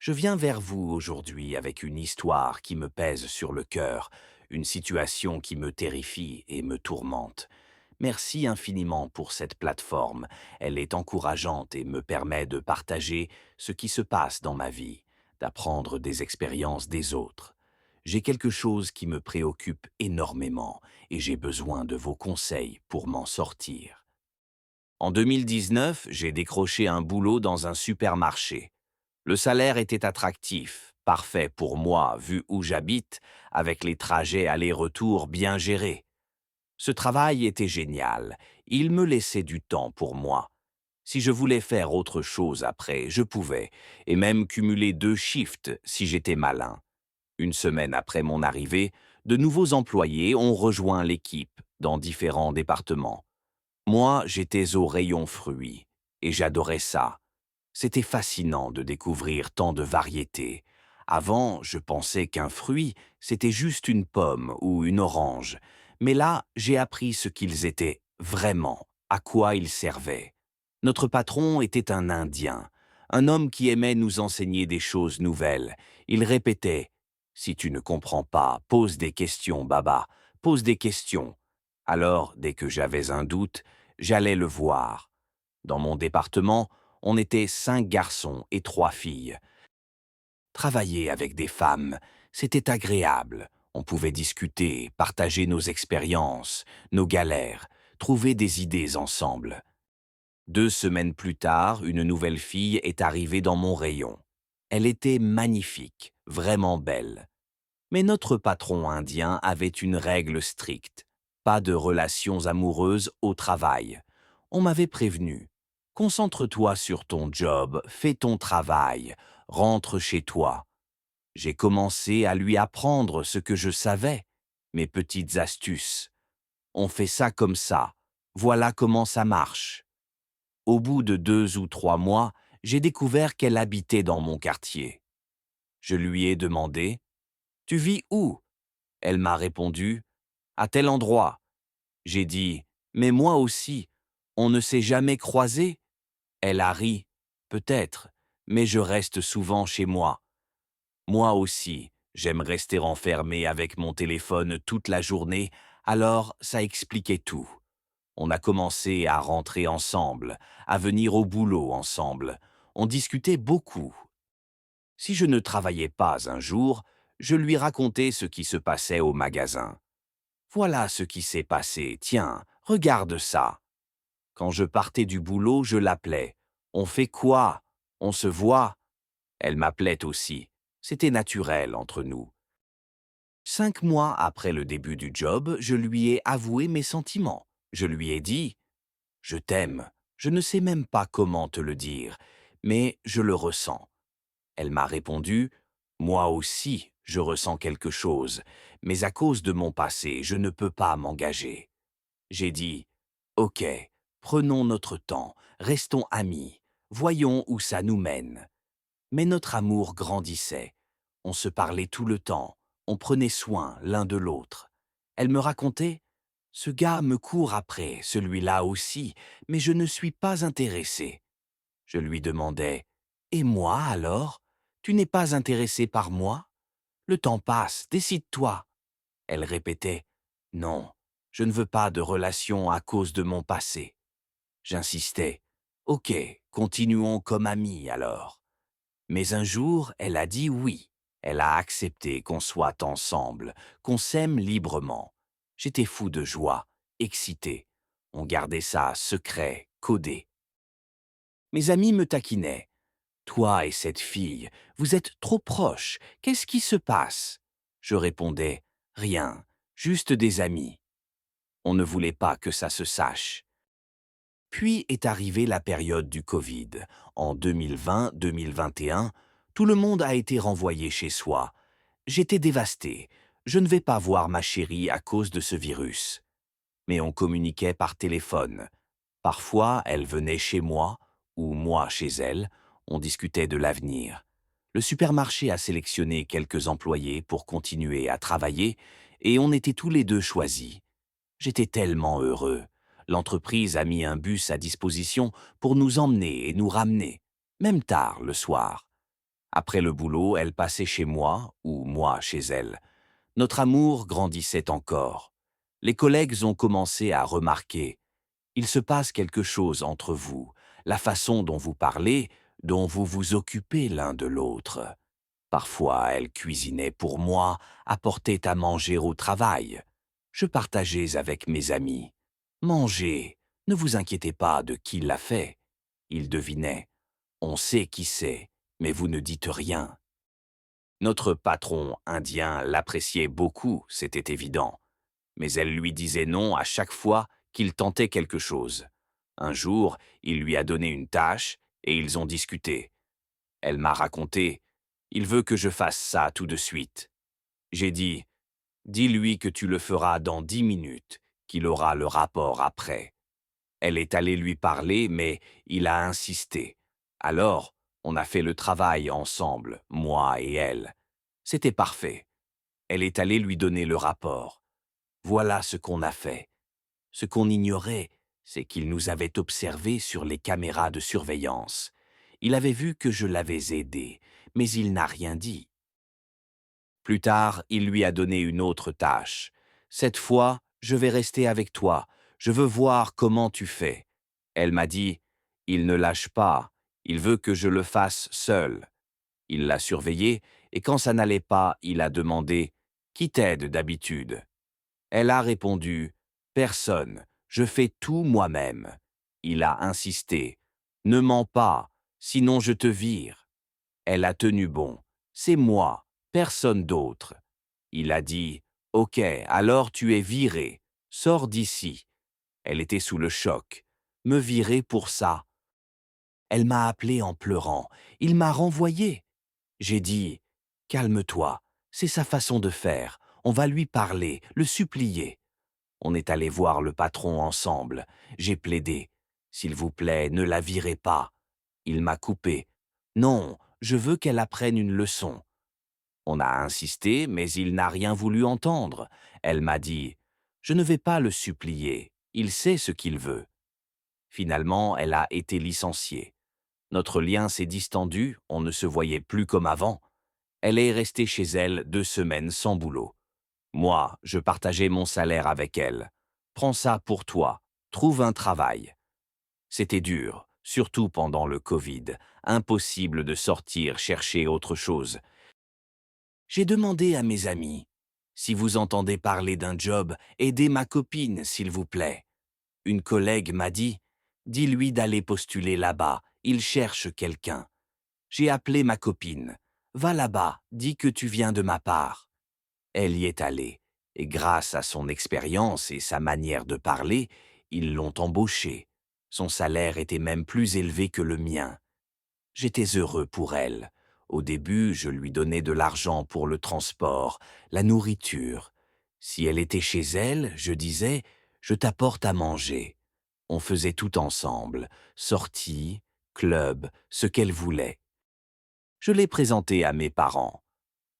Je viens vers vous aujourd'hui avec une histoire qui me pèse sur le cœur, une situation qui me terrifie et me tourmente. Merci infiniment pour cette plateforme. Elle est encourageante et me permet de partager ce qui se passe dans ma vie, d'apprendre des expériences des autres. J'ai quelque chose qui me préoccupe énormément et j'ai besoin de vos conseils pour m'en sortir. En 2019, j'ai décroché un boulot dans un supermarché. Le salaire était attractif, parfait pour moi vu où j'habite, avec les trajets aller-retour bien gérés. Ce travail était génial, il me laissait du temps pour moi. Si je voulais faire autre chose après, je pouvais, et même cumuler 2 shifts si j'étais malin. Une semaine après mon arrivée, de nouveaux employés ont rejoint l'équipe dans différents départements. Moi, j'étais au rayon fruits, et j'adorais ça. C'était fascinant de découvrir tant de variétés. Avant, je pensais qu'un fruit, c'était juste une pomme ou une orange. Mais là, j'ai appris ce qu'ils étaient vraiment, à quoi ils servaient. Notre patron était un Indien, un homme qui aimait nous enseigner des choses nouvelles. Il répétait: « Si tu ne comprends pas, pose des questions, Baba, pose des questions. » Alors, dès que j'avais un doute, j'allais le voir. Dans mon département, on était 5 garçons et 3 filles. Travailler avec des femmes, c'était agréable. On pouvait discuter, partager nos expériences, nos galères, trouver des idées ensemble. 2 semaines plus tard, une nouvelle fille est arrivée dans mon rayon. Elle était magnifique, vraiment belle. Mais notre patron indien avait une règle stricte: pas de relations amoureuses au travail. On m'avait prévenu: concentre-toi sur ton job, fais ton travail, rentre chez toi. J'ai commencé à lui apprendre ce que je savais, mes petites astuces. On fait ça comme ça, voilà comment ça marche. Au bout de 2 ou 3 mois, j'ai découvert qu'elle habitait dans mon quartier. Je lui ai demandé: tu vis où? Elle m'a répondu: à tel endroit. J'ai dit: mais moi aussi, on ne s'est jamais croisés? Elle a ri: peut-être, mais je reste souvent chez moi. Moi aussi, j'aime rester enfermé avec mon téléphone toute la journée, alors ça expliquait tout. On a commencé à rentrer ensemble, à venir au boulot ensemble. On discutait beaucoup. Si je ne travaillais pas un jour, je lui racontais ce qui se passait au magasin. Voilà ce qui s'est passé, tiens, regarde ça. Quand je partais du boulot, je l'appelais. On fait quoi? On se voit? Elle m'appelait aussi. C'était naturel entre nous. 5 mois après le début du job, je lui ai avoué mes sentiments. Je lui ai dit: je t'aime. Je ne sais même pas comment te le dire, mais je le ressens. Elle m'a répondu: moi aussi, je ressens quelque chose, mais à cause de mon passé, je ne peux pas m'engager. J'ai dit: ok, prenons notre temps, restons amis, voyons où ça nous mène. Mais notre amour grandissait. On se parlait tout le temps, on prenait soin l'un de l'autre. Elle me racontait: ce gars me court après, celui-là aussi, mais je ne suis pas intéressé. Je lui demandais: et moi alors? Tu n'es pas intéressé par moi? Le temps passe, décide-toi. Elle répétait: non, je ne veux pas de relation à cause de mon passé. J'insistais: ok, continuons comme amis alors. Mais un jour, elle a dit oui. Elle a accepté qu'on soit ensemble, qu'on s'aime librement. J'étais fou de joie, excité. On gardait ça secret, codé. Mes amis me taquinaient: toi et cette fille, vous êtes trop proches, qu'est-ce qui se passe? Je répondais: rien, juste des amis. On ne voulait pas que ça se sache. Puis est arrivée la période du Covid. En 2020-2021, tout le monde a été renvoyé chez soi. J'étais dévasté. Je ne vais pas voir ma chérie à cause de ce virus. Mais on communiquait par téléphone. Parfois, elle venait chez moi, ou moi chez elle. On discutait de l'avenir. Le supermarché a sélectionné quelques employés pour continuer à travailler, et on était tous les deux choisis. J'étais tellement heureux. L'entreprise a mis un bus à disposition pour nous emmener et nous ramener, même tard le soir. Après le boulot, elle passait chez moi ou moi chez elle. Notre amour grandissait encore. Les collègues ont commencé à remarquer. Il se passe quelque chose entre vous, la façon dont vous parlez, dont vous vous occupez l'un de l'autre. Parfois, elle cuisinait pour moi, apportait à manger au travail. Je partageais avec mes amis. Mangez, ne vous inquiétez pas de qui l'a fait. Ils devinaient. On sait qui c'est, mais vous ne dites rien. Notre patron indien l'appréciait beaucoup, c'était évident. Mais elle lui disait non à chaque fois qu'il tentait quelque chose. Un jour, il lui a donné une tâche et ils ont discuté. Elle m'a raconté, il veut que je fasse ça tout de suite. J'ai dit, dis-lui que tu le feras dans 10 minutes, qu'il aura le rapport après. Elle est allée lui parler, mais il a insisté. Alors, on a fait le travail ensemble, moi et elle. C'était parfait. Elle est allée lui donner le rapport. Voilà ce qu'on a fait. Ce qu'on ignorait, c'est qu'il nous avait observés sur les caméras de surveillance. Il avait vu que je l'avais aidé, mais il n'a rien dit. Plus tard, il lui a donné une autre tâche. Cette fois, je vais rester avec toi. Je veux voir comment tu fais. Elle m'a dit, il ne lâche pas. Il veut que je le fasse seul. Il l'a surveillé et quand ça n'allait pas, il a demandé, qui t'aide d'habitude? Elle a répondu, personne. Je fais tout moi-même. Il a insisté, ne mens pas, sinon je te vire. Elle a tenu bon. C'est moi, personne d'autre. Il a dit, ok, alors tu es viré. Sors d'ici. Elle était sous le choc. Me virer pour ça. Elle m'a appelé en pleurant. Il m'a renvoyé. J'ai dit, calme-toi. C'est sa façon de faire. On va lui parler, le supplier. On est allé voir le patron ensemble. J'ai plaidé. S'il vous plaît, ne la virez pas. Il m'a coupé. Non, je veux qu'elle apprenne une leçon. On a insisté, mais il n'a rien voulu entendre. Elle m'a dit, je ne vais pas le supplier. Il sait ce qu'il veut. Finalement, elle a été licenciée. Notre lien s'est distendu, on ne se voyait plus comme avant. Elle est restée chez elle 2 semaines sans boulot. Moi, je partageais mon salaire avec elle. Prends ça pour toi. Trouve un travail. C'était dur, surtout pendant le Covid. Impossible de sortir chercher autre chose. J'ai demandé à mes amis, si vous entendez parler d'un job, aidez ma copine, s'il vous plaît. Une collègue m'a dit, dis-lui d'aller postuler là-bas, il cherche quelqu'un. J'ai appelé ma copine. Va là-bas, dis que tu viens de ma part. Elle y est allée, et grâce à son expérience et sa manière de parler, ils l'ont embauchée. Son salaire était même plus élevé que le mien. J'étais heureux pour elle. Au début, je lui donnais de l'argent pour le transport, la nourriture. Si elle était chez elle, je disais, je t'apporte à manger. On faisait tout ensemble, sorties, club, ce qu'elle voulait. Je l'ai présentée à mes parents.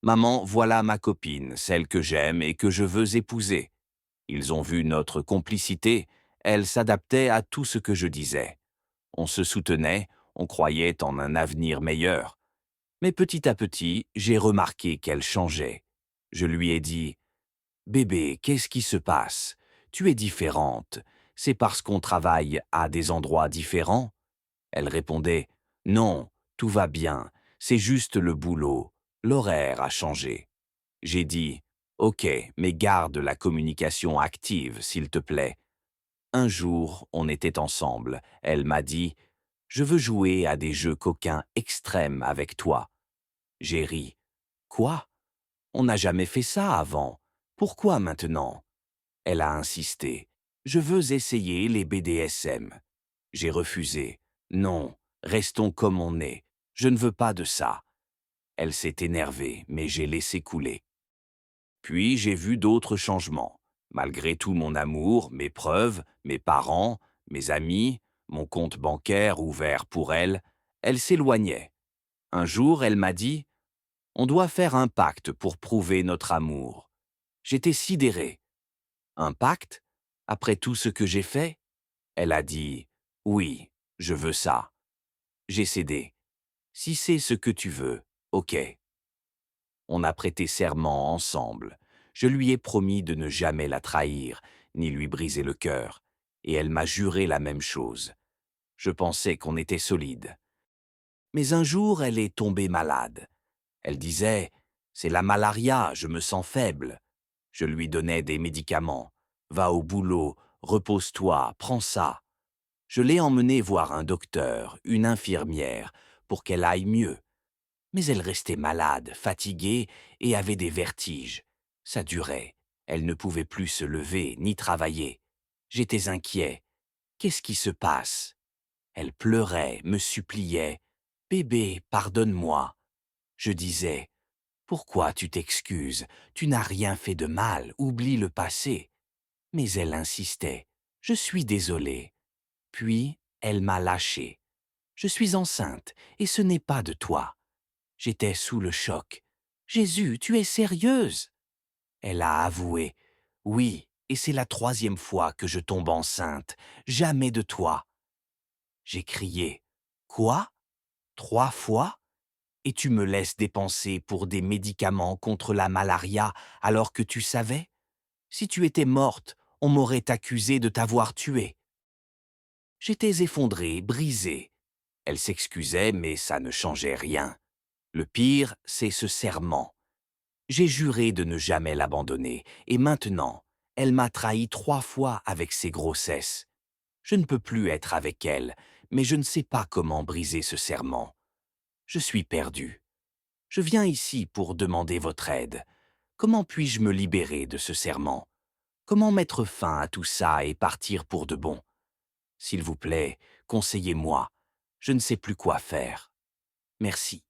Maman, voilà ma copine, celle que j'aime et que je veux épouser. Ils ont vu notre complicité, elle s'adaptait à tout ce que je disais. On se soutenait, on croyait en un avenir meilleur. Mais petit à petit, j'ai remarqué qu'elle changeait. Je lui ai dit, bébé, qu'est-ce qui se passe? Tu es différente. C'est parce qu'on travaille à des endroits différents? Elle répondait, non, tout va bien, c'est juste le boulot. L'horaire a changé. J'ai dit, ok, mais garde la communication active, s'il te plaît. Un jour, on était ensemble. Elle m'a dit, je veux jouer à des jeux coquins extrêmes avec toi. J'ai ri. Quoi? On n'a jamais fait ça avant. Pourquoi maintenant? Elle a insisté. Je veux essayer les BDSM. J'ai refusé. Non, restons comme on est. Je ne veux pas de ça. Elle s'est énervée, mais j'ai laissé couler. Puis j'ai vu d'autres changements. Malgré tout mon amour, mes preuves, mes parents, mes amis, mon compte bancaire ouvert pour elle, elle s'éloignait. Un jour, elle m'a dit, on doit faire un pacte pour prouver notre amour. J'étais sidéré. Un pacte? Après tout ce que j'ai fait? Elle a dit, oui, je veux ça. J'ai cédé. Si c'est ce que tu veux. Ok. On a prêté serment ensemble. Je lui ai promis de ne jamais la trahir, ni lui briser le cœur, et elle m'a juré la même chose. Je pensais qu'on était solide. Mais un jour, elle est tombée malade. Elle disait, c'est la malaria, je me sens faible. Je lui donnais des médicaments. Va au boulot, repose-toi, prends ça. Je l'ai emmenée voir un docteur, une infirmière, pour qu'elle aille mieux. Mais elle restait malade, fatiguée et avait des vertiges. Ça durait. Elle ne pouvait plus se lever ni travailler. J'étais inquiet. Qu'est-ce qui se passe? Elle pleurait, me suppliait. Bébé, pardonne-moi. Je disais, pourquoi tu t'excuses? Tu n'as rien fait de mal, oublie le passé. Mais elle insistait. Je suis désolée. Puis, elle m'a lâché. Je suis enceinte, et ce n'est pas de toi. J'étais sous le choc. Jésus, tu es sérieuse? Elle a avoué. Oui, et c'est la 3e fois que je tombe enceinte. Jamais de toi. J'ai crié. Quoi? 3 fois? Et tu me laisses dépenser pour des médicaments contre la malaria alors que tu savais? Si tu étais morte, on m'aurait accusé de t'avoir tuée. J'étais effondré, brisé. Elle s'excusait, mais ça ne changeait rien. Le pire, c'est ce serment. J'ai juré de ne jamais l'abandonner, et maintenant, elle m'a trahi 3 fois avec ses grossesses. Je ne peux plus être avec elle, mais je ne sais pas comment briser ce serment. Je suis perdu. Je viens ici pour demander votre aide. Comment puis-je me libérer de ce serment? Comment mettre fin à tout ça et partir pour de bon? S'il vous plaît, conseillez-moi. Je ne sais plus quoi faire. Merci.